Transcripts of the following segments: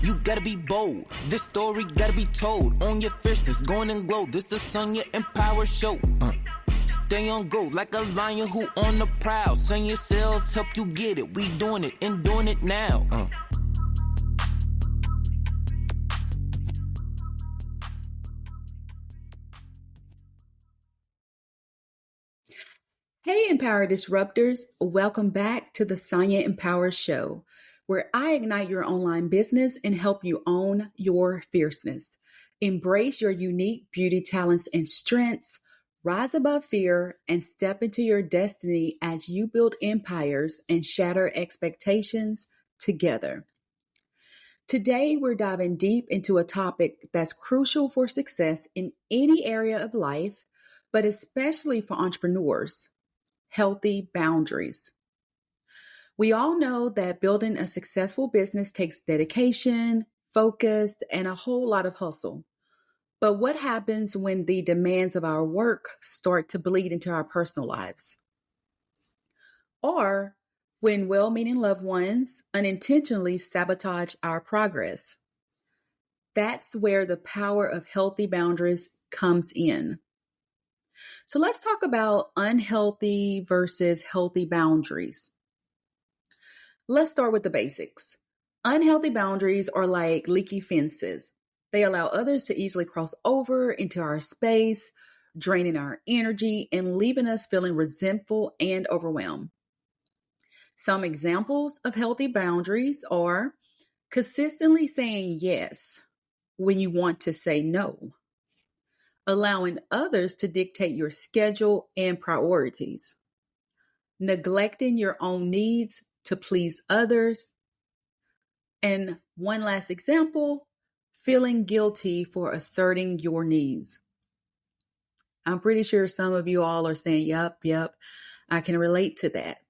You gotta be bold. This story gotta be told. On your fierceness, going and glow. This the Sonja Empower Show. Stay on go like a lion who on the prowl. Send your cells, help you get it. We doing it and doing it now. Hey, Empower Disruptors. Welcome back to the Sonja Empower Show, where I ignite your online business and help you own your fierceness. Embrace your unique beauty, talents, and strengths. Rise above fear and step into your destiny as you build empires and shatter expectations together. Today, we're diving deep into a topic that's crucial for success in any area of life, but especially for entrepreneurs: healthy boundaries. We all know that building a successful business takes dedication, focus, and a whole lot of hustle. But what happens when the demands of our work start to bleed into our personal lives? Or when well-meaning loved ones unintentionally sabotage our progress? That's where the power of healthy boundaries comes in. So let's talk about unhealthy versus healthy boundaries. Let's start with the basics. Unhealthy boundaries are like leaky fences. They allow others to easily cross over into our space, draining our energy and leaving us feeling resentful and overwhelmed. Some examples of healthy boundaries are consistently saying yes when you want to say no, allowing others to dictate your schedule and priorities, neglecting your own needs to please others, and one last example, feeling guilty for asserting your needs. I'm pretty sure some of you all are saying, yep, I can relate to that.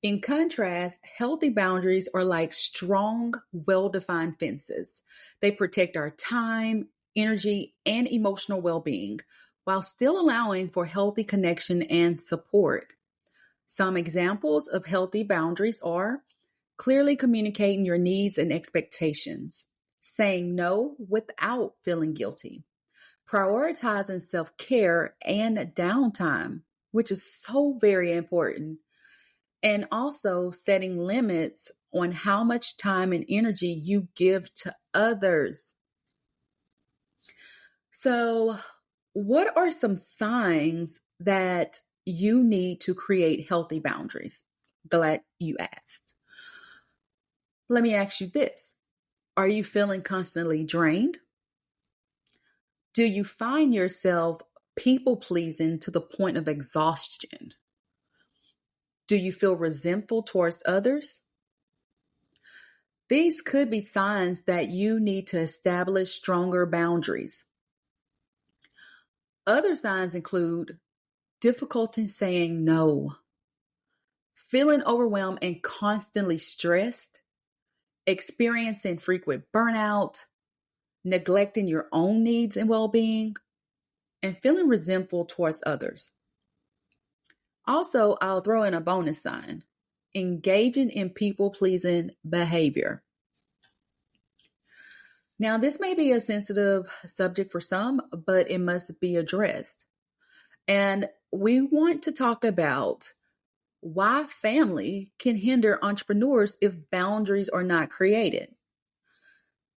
In contrast, healthy boundaries are like strong, well-defined fences. They protect our time, energy, and emotional well-being while still allowing for healthy connection and support. Some examples of healthy boundaries are clearly communicating your needs and expectations, saying no without feeling guilty, prioritizing self-care and downtime, which is so very important, and also setting limits on how much time and energy you give to others. So, what are some signs that you need to create healthy boundaries? Glad you asked. Let me ask you this. Are you feeling constantly drained? Do you find yourself people-pleasing to the point of exhaustion? Do you feel resentful towards others? These could be signs that you need to establish stronger boundaries. Other signs include difficulty saying no, feeling overwhelmed and constantly stressed, experiencing frequent burnout, neglecting your own needs and well-being, and feeling resentful towards others. Also, I'll throw in a bonus sign: engaging in people-pleasing behavior. Now, this may be a sensitive subject for some, but it must be addressed. And we want to talk about why family can hinder entrepreneurs if boundaries are not created.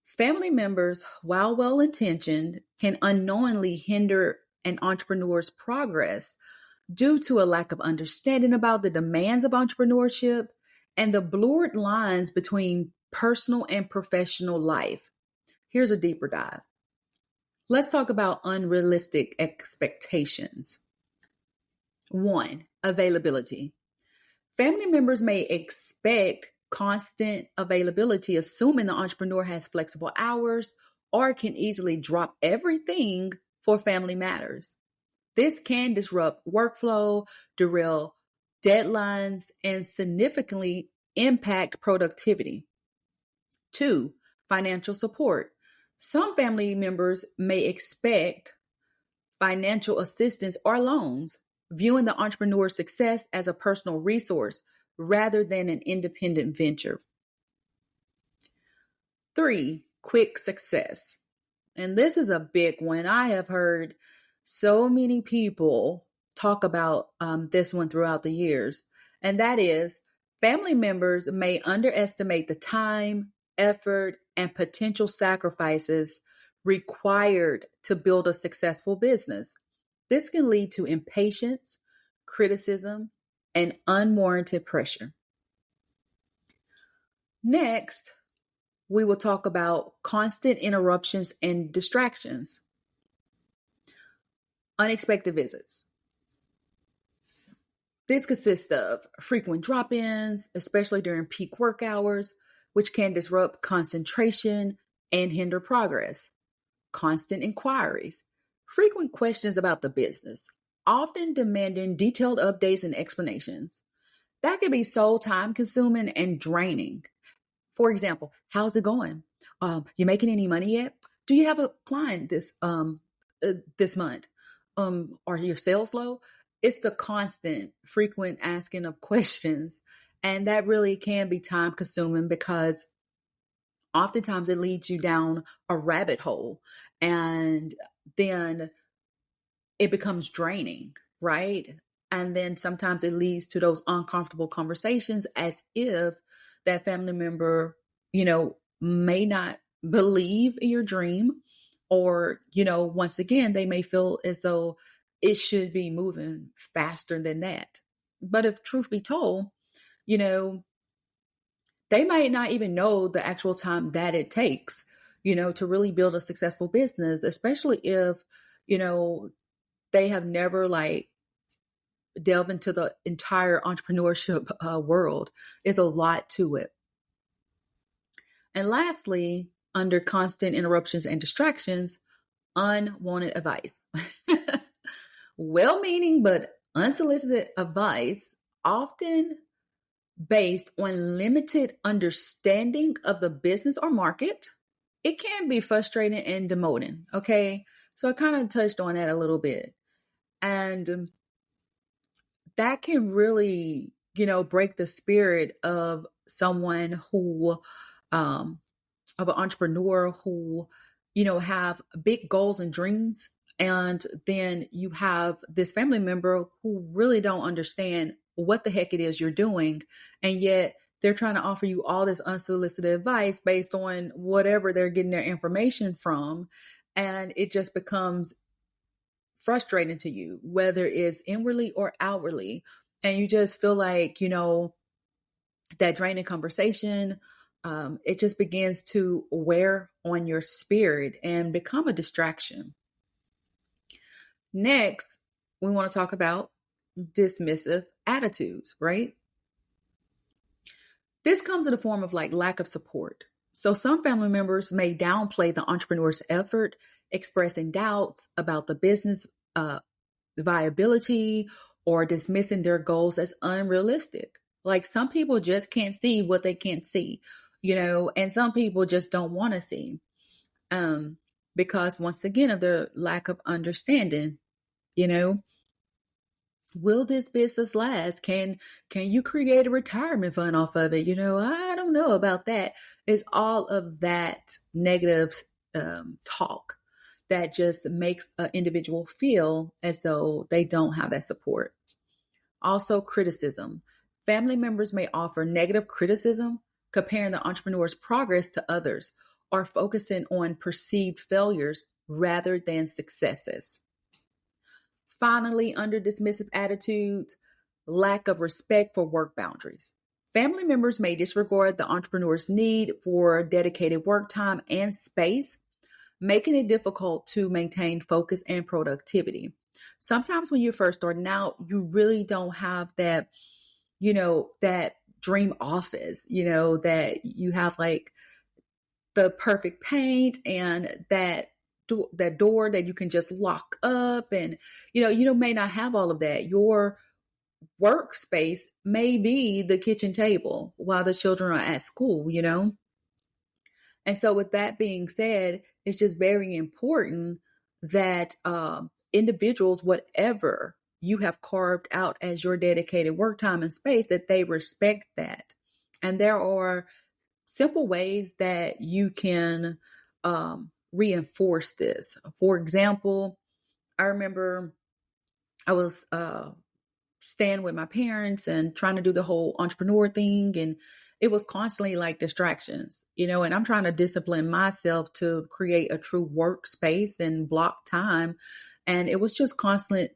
Family members, while well-intentioned, can unknowingly hinder an entrepreneur's progress due to a lack of understanding about the demands of entrepreneurship and the blurred lines between personal and professional life. Here's a deeper dive. Let's talk about unrealistic expectations. 1, availability. Family members may expect constant availability, assuming the entrepreneur has flexible hours or can easily drop everything for family matters. This can disrupt workflow, derail deadlines, and significantly impact productivity. 2, financial support. Some family members may expect financial assistance or loans, viewing the entrepreneur's success as a personal resource rather than an independent venture. 3, quick success. And this is a big one. I have heard so many people talk about this one throughout the years. And that is, family members may underestimate the time, effort, and potential sacrifices required to build a successful business. This can lead to impatience, criticism, and unwarranted pressure. Next, we will talk about constant interruptions and distractions. Unexpected visits. This consists of frequent drop ins, especially during peak work hours, which can disrupt concentration and hinder progress. Constant inquiries. Frequent questions about the business, often demanding detailed updates and explanations. That can be so time consuming and draining. For example, how's it going? You making any money yet? Do you have a client this month? Are your sales low? It's the constant, frequent asking of questions, and that really can be time consuming because oftentimes it leads you down a rabbit hole, and then it becomes draining, right? And then sometimes it leads to those uncomfortable conversations as if that family member, may not believe your dream, or, once again, they may feel as though it should be moving faster than that. But if truth be told, you know, they might not even know the actual time that it takes, to really build a successful business, especially if, they have never like delved into the entire entrepreneurship world. There's a lot to it. And lastly, under constant interruptions and distractions, unwanted advice. Well meaning but unsolicited advice, often based on limited understanding of the business or market. It can be frustrating and demoting. Okay. So I kind of touched on that a little bit. And that can really, break the spirit of someone who, of an entrepreneur who, have big goals and dreams. And then you have this family member who really don't understand what the heck it is you're doing. And yet they're trying to offer you all this unsolicited advice based on whatever they're getting their information from. And it just becomes frustrating to you, whether it's inwardly or outwardly. And you just feel like, that draining conversation, it just begins to wear on your spirit and become a distraction. Next, we want to talk about dismissive attitudes, right? This comes in the form of like lack of support. So some family members may downplay the entrepreneur's effort, expressing doubts about the business viability or dismissing their goals as unrealistic. Like some people just can't see what they can't see, and some people just don't want to see, because once again, of their lack of understanding. Will this business last? Can you create a retirement fund off of it? I don't know about that. It's all of that negative talk that just makes an individual feel as though they don't have that support. Also, criticism. Family members may offer negative criticism, comparing the entrepreneur's progress to others, or focusing on perceived failures rather than successes. Finally, under dismissive attitudes, lack of respect for work boundaries. Family members may disregard the entrepreneur's need for dedicated work time and space, making it difficult to maintain focus and productivity. Sometimes when you're first starting out, you really don't have that, that dream office, that you have like the perfect paint and that door that you can just lock up, and you may not have all of that. Your workspace may be the kitchen table while the children are at school. And so with that being said, it's just very important that individuals, whatever you have carved out as your dedicated work time and space, that they respect that. And there are simple ways that you can reinforce this. For example, I remember I was staying with my parents and trying to do the whole entrepreneur thing. And it was constantly like distractions, and I'm trying to discipline myself to create a true workspace and block time. And it was just constant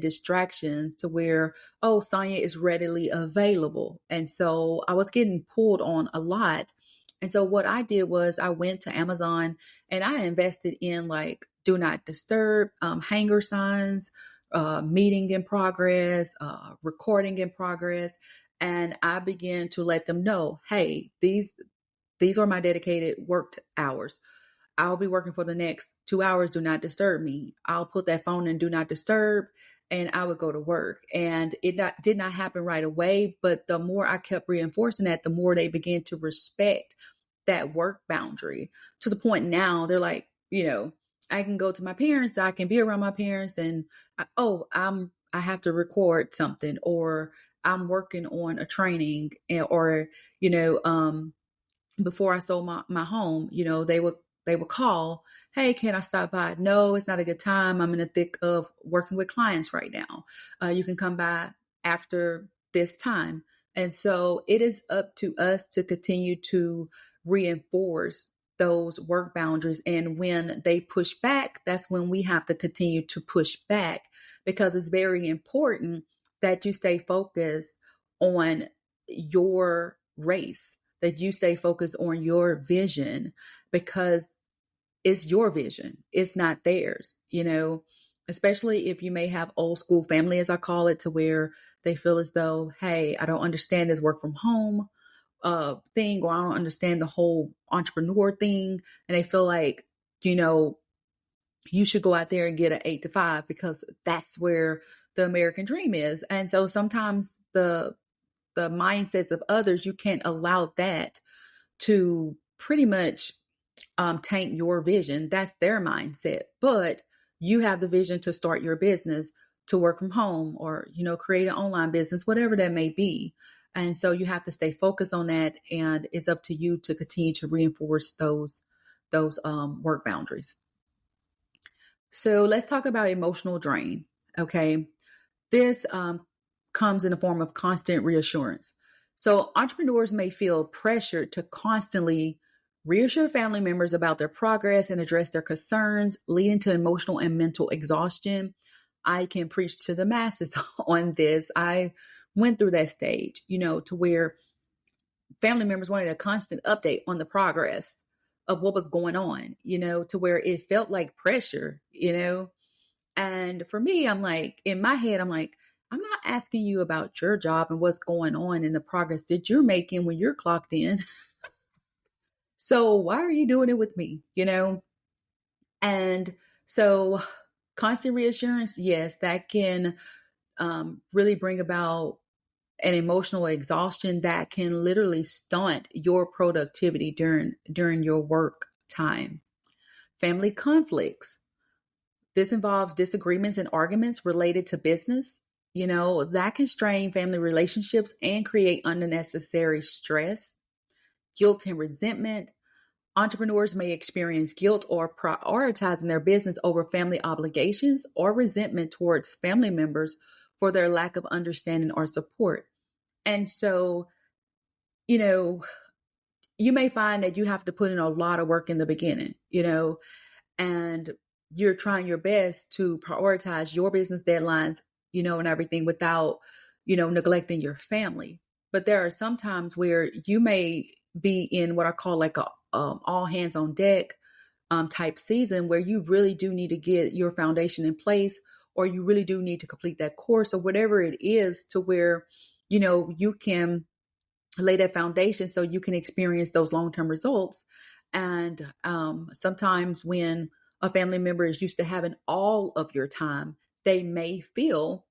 distractions to where, oh, Sonja is readily available. And so I was getting pulled on a lot. And so what I did was I went to Amazon and I invested in like do not disturb, hanger signs, meeting in progress, recording in progress. And I began to let them know, hey, these are my dedicated work hours. I'll be working for the next 2 hours. Do not disturb me. I'll put that phone in do not disturb and I would go to work. And it did not happen right away. But the more I kept reinforcing that, the more they began to respect that work boundary to the point now they're like, I can go to my parents, I can be around my parents and I have to record something or I'm working on a training or, before I sold my home, they would call, hey, can I stop by? No, it's not a good time. I'm in the thick of working with clients right now. You can come by after this time. And so it is up to us to continue to reinforce those work boundaries. And when they push back, that's when we have to continue to push back because it's very important that you stay focused on your race, that you stay focused on your vision because it's your vision. It's not theirs, especially if you may have old school family, as I call it, to where they feel as though, hey, I don't understand this work from home thing, or I don't understand the whole entrepreneur thing. And they feel like, you should go out there and get an 8 to 5 because that's where the American dream is. And so sometimes the mindsets of others, you can't allow that to pretty much taint your vision. That's their mindset. But you have the vision to start your business, to work from home or, create an online business, whatever that may be. And so you have to stay focused on that. And it's up to you to continue to reinforce those work boundaries. So let's talk about emotional drain. Okay. This comes in the form of constant reassurance. So entrepreneurs may feel pressured to constantly reassure family members about their progress and address their concerns, leading to emotional and mental exhaustion. I can preach to the masses on this. I went through that stage, to where family members wanted a constant update on the progress of what was going on, to where it felt like pressure, And for me, I'm like, in my head, I'm like, I'm not asking you about your job and what's going on and the progress that you're making when you're clocked in. So why are you doing it with me? And so constant reassurance, yes, that can really bring about an emotional exhaustion that can literally stunt your productivity during your work time. Family conflicts. This involves disagreements and arguments related to business. That can strain family relationships and create unnecessary stress, guilt, and resentment. Entrepreneurs may experience guilt or prioritizing their business over family obligations or resentment towards family members for their lack of understanding or support. And so, you may find that you have to put in a lot of work in the beginning, and you're trying your best to prioritize your business deadlines, and everything without, neglecting your family. But there are some times where you may be in what I call like a all hands on deck type season where you really do need to get your foundation in place, or you really do need to complete that course or whatever it is to where, you can lay that foundation so you can experience those long-term results. And sometimes when a family member is used to having all of your time, they may feel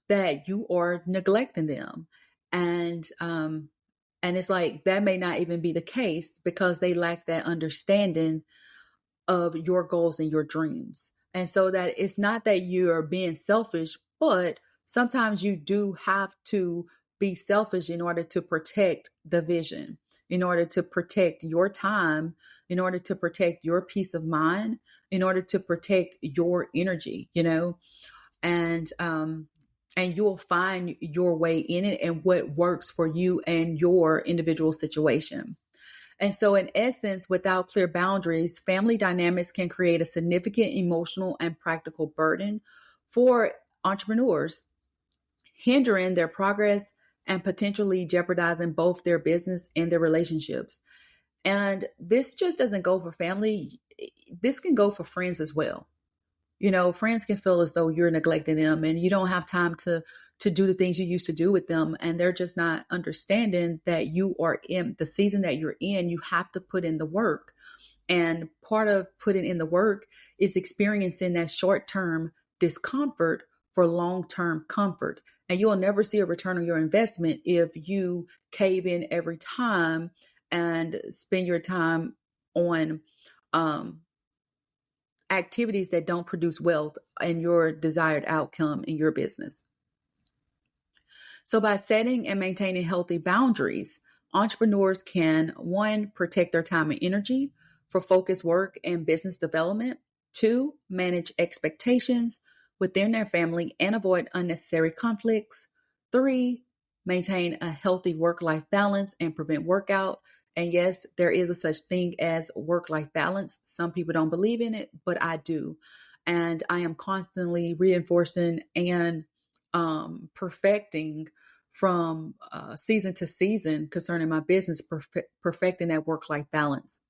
that you are neglecting them. And it's like that may not even be the case because they lack that understanding of your goals and your dreams. And so that it's not that you're being selfish, but sometimes you do have to be selfish in order to protect the vision. in order to protect your time, in order to protect your peace of mind, in order to protect your energy, and you'll find your way in it and what works for you and your individual situation. And so, in essence, without clear boundaries, family dynamics can create a significant emotional and practical burden for entrepreneurs, hindering their progress and potentially jeopardizing both their business and their relationships. And this just doesn't go for family, this can go for friends as well. Friends can feel as though you're neglecting them and you don't have time to do the things you used to do with them. And they're just not understanding that you are in the season that you're in. You have to put in the work. And part of putting in the work is experiencing that short-term discomfort for long-term comfort. And you'll never see a return on your investment if you cave in every time and spend your time on activities that don't produce wealth and your desired outcome in your business. So by setting and maintaining healthy boundaries, entrepreneurs can, 1, protect their time and energy for focused work and business development. 2, manage expectations within their family and avoid unnecessary conflicts. 3, maintain a healthy work-life balance and prevent workout. And yes, there is a such thing as work-life balance. Some people don't believe in it, but I do. And I am constantly reinforcing and perfecting from season to season concerning my business, perfecting that work-life balance.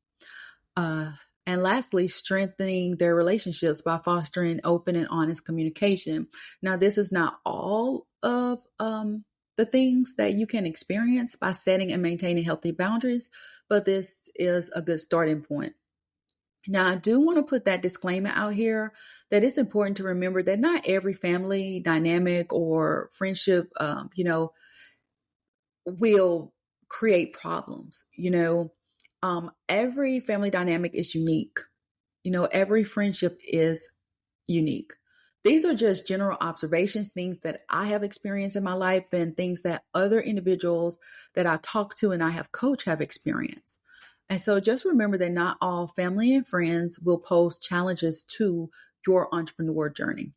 And lastly, strengthening their relationships by fostering open and honest communication. Now, this is not all of the things that you can experience by setting and maintaining healthy boundaries, but this is a good starting point. Now, I do want to put that disclaimer out here that it's important to remember that not every family dynamic or friendship, will create problems. Every family dynamic is unique. Every friendship is unique. These are just general observations, things that I have experienced in my life and things that other individuals that I talk to and I have coached have experienced. And so just remember that not all family and friends will pose challenges to your entrepreneur journey.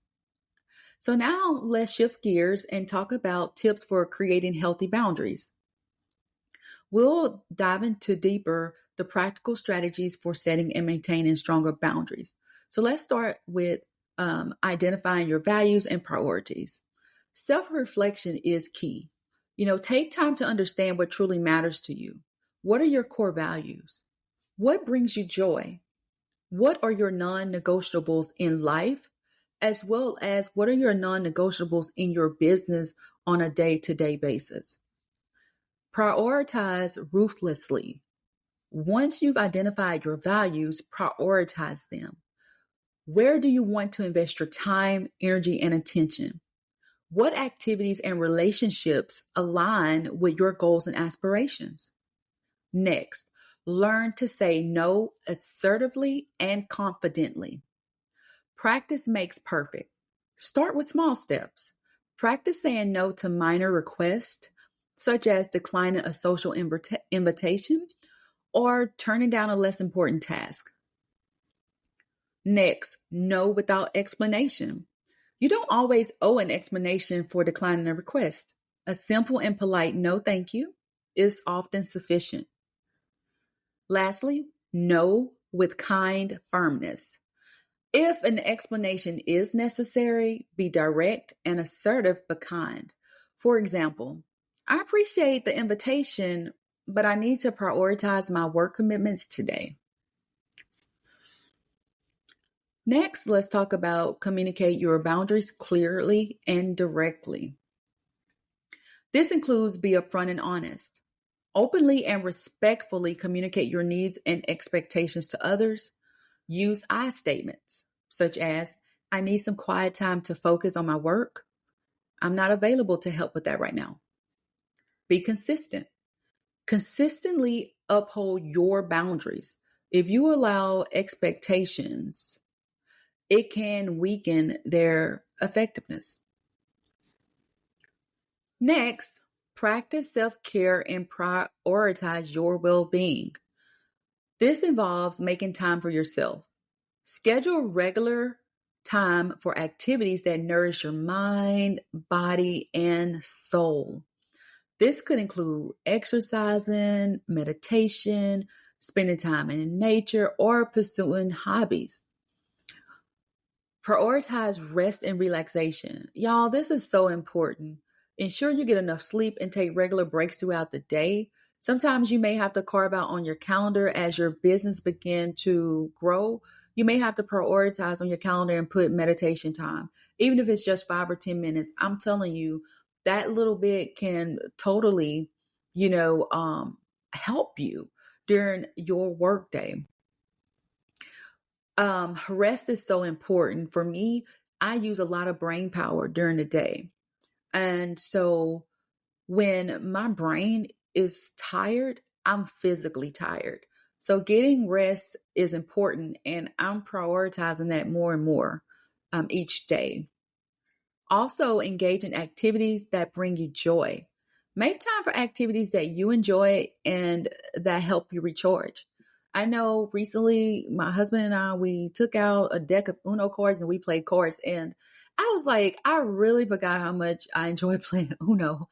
So now let's shift gears and talk about tips for creating healthy boundaries. We'll dive into deeper the practical strategies for setting and maintaining stronger boundaries. So let's start with identifying your values and priorities. Self-reflection is key. Take time to understand what truly matters to you. What are your core values? What brings you joy? What are your non-negotiables in life, as well as what are your non-negotiables in your business on a day-to-day basis? Prioritize ruthlessly. Once you've identified your values, prioritize them. Where do you want to invest your time, energy, and attention? What activities and relationships align with your goals and aspirations? Next, learn to say no assertively and confidently. Practice makes perfect. Start with small steps. Practice saying no to minor requests, such as declining a social invitation or turning down a less important task. Next, no without explanation. You don't always owe an explanation for declining a request. A simple and polite no thank you is often sufficient. Lastly, no with kind firmness. If an explanation is necessary, be direct and assertive but kind. For example, I appreciate the invitation, but I need to prioritize my work commitments today. Next, let's talk about communicate your boundaries clearly and directly. This includes be upfront and honest. Openly and respectfully communicate your needs and expectations to others. Use I statements, such as, I need some quiet time to focus on my work. I'm not available to help with that right now. Be consistent. Consistently uphold your boundaries. If you allow expectations, it can weaken their effectiveness. Next, Practice self-care and prioritize your well-being. This involves making time for yourself. Schedule regular time for activities that nourish your mind, body, and soul. This could include exercising, meditation, spending time in nature, or pursuing hobbies. Prioritize rest and relaxation. Y'all, this is so important. Ensure you get enough sleep and take regular breaks throughout the day. Sometimes you may have to carve out on your calendar as your business begin to grow. You may have to prioritize on your calendar and put meditation time, even if it's just 5 or 10 minutes. I'm telling you, that little bit can totally, help you during your workday. Rest is so important. For me, I use a lot of brain power during the day. And so when my brain is tired, I'm physically tired. So getting rest is important, and I'm prioritizing that more and more each day. Also, engage in activities that bring you joy. Make time for activities that you enjoy and that help you recharge. I know recently my husband and we took out a deck of Uno cards and we played cards. And I was like, I really forgot how much I enjoy playing Uno.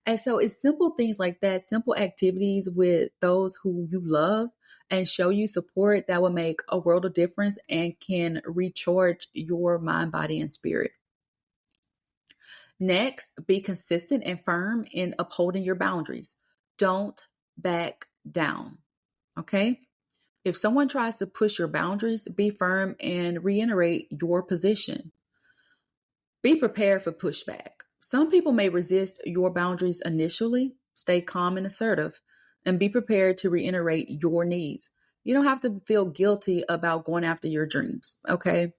And so it's simple things like that, simple activities with those who you love and show you support that will make a world of difference and can recharge your mind, body, and spirit. Next, be consistent and firm in upholding your boundaries. Don't back down. Okay? If someone tries to push your boundaries, be firm and reiterate your position. Be prepared for pushback. Some people may resist your boundaries initially. Stay calm and assertive, and be prepared to reiterate your needs. You don't have to feel guilty about going after your dreams. Okay?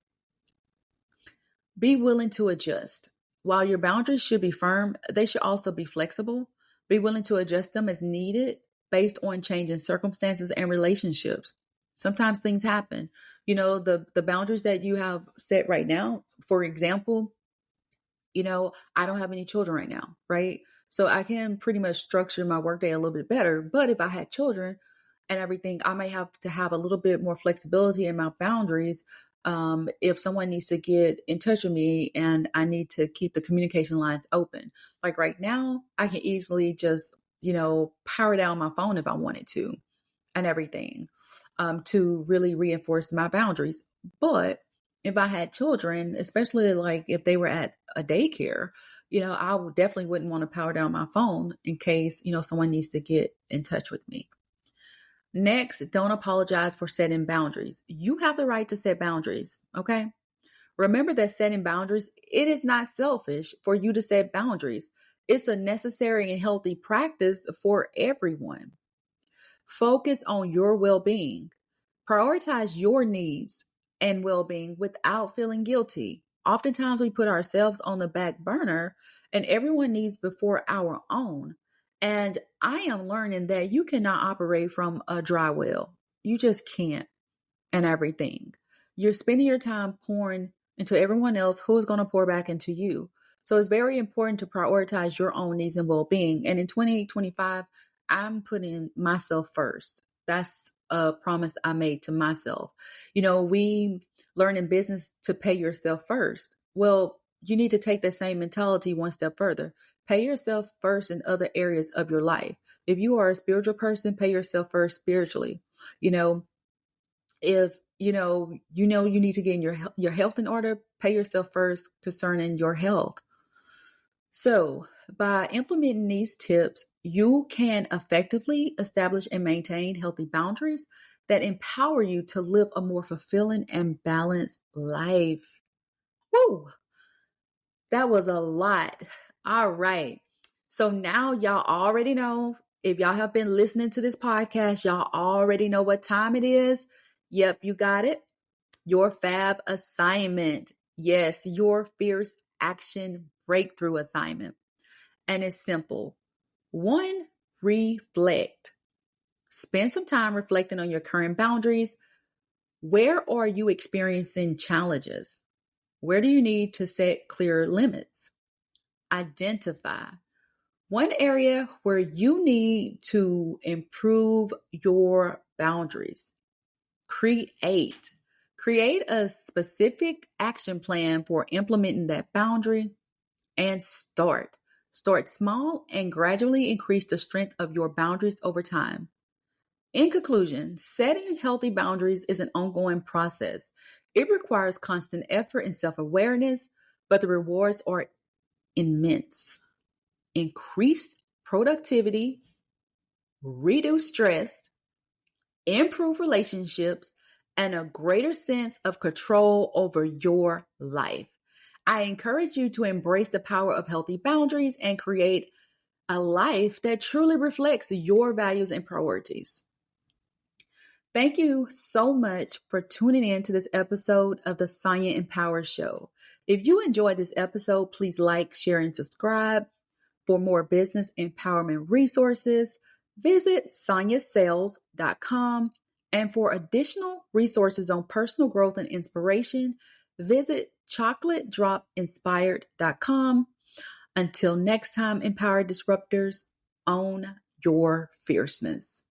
Be willing to adjust. While your boundaries should be firm, they should also be flexible. Be willing to adjust them as needed based on changing circumstances and relationships. Sometimes things happen. The boundaries that you have set right now, for example, I don't have any children right now, right? So I can pretty much structure my workday a little bit better. But if I had children and everything, I may have to have a little bit more flexibility in my boundaries. If someone needs to get in touch with me and I need to keep the communication lines open, like right now, I can easily just, power down my phone if I wanted to and everything, to really reinforce my boundaries. But if I had children, especially like if they were at a daycare, I definitely wouldn't want to power down my phone in case, someone needs to get in touch with me. Next, don't apologize for setting boundaries. You have the right to set boundaries, okay? Remember that setting boundaries, it is not selfish for you to set boundaries. It's a necessary and healthy practice for everyone. Focus on your well-being. Prioritize your needs and well-being without feeling guilty. Oftentimes we put ourselves on the back burner and everyone needs before our own. And I am learning that you cannot operate from a dry well. You just can't, and everything. You're spending your time pouring into everyone else who is going to pour back into you. So it's very important to prioritize your own needs and well-being. And in 2025, I'm putting myself first. That's a promise I made to myself. We learn in business to pay yourself first. Well, you need to take that same mentality one step further. Pay yourself first in other areas of your life. If you are a spiritual person, pay yourself first spiritually. If you need to get in your health in order, pay yourself first concerning your health. So by implementing these tips, you can effectively establish and maintain healthy boundaries that empower you to live a more fulfilling and balanced life. Woo! That was a lot. All right. So now y'all already know, if y'all have been listening to this podcast, y'all already know what time it is. Yep, you got it. Your fab assignment. Yes, your fierce action breakthrough assignment. And it's simple. 1, reflect. Spend some time reflecting on your current boundaries. Where are you experiencing challenges? Where do you need to set clear limits? Identify. One area where you need to improve your boundaries. Create. Create a specific action plan for implementing that boundary and start. Start small and gradually increase the strength of your boundaries over time. In conclusion, setting healthy boundaries is an ongoing process. It requires constant effort and self awareness, but the rewards are immense. Increased productivity, reduce stress, improve relationships, and a greater sense of control over your life. I encourage you to embrace the power of healthy boundaries and create a life that truly reflects your values and priorities. Thank you so much for tuning in to this episode of the Sonja Empower Show. If you enjoyed this episode, please like, share, and subscribe. For more business empowerment resources, visit sonjasales.com. And for additional resources on personal growth and inspiration, visit chocolatedropinspired.com. Until next time, Empowered Disruptors, own your fierceness.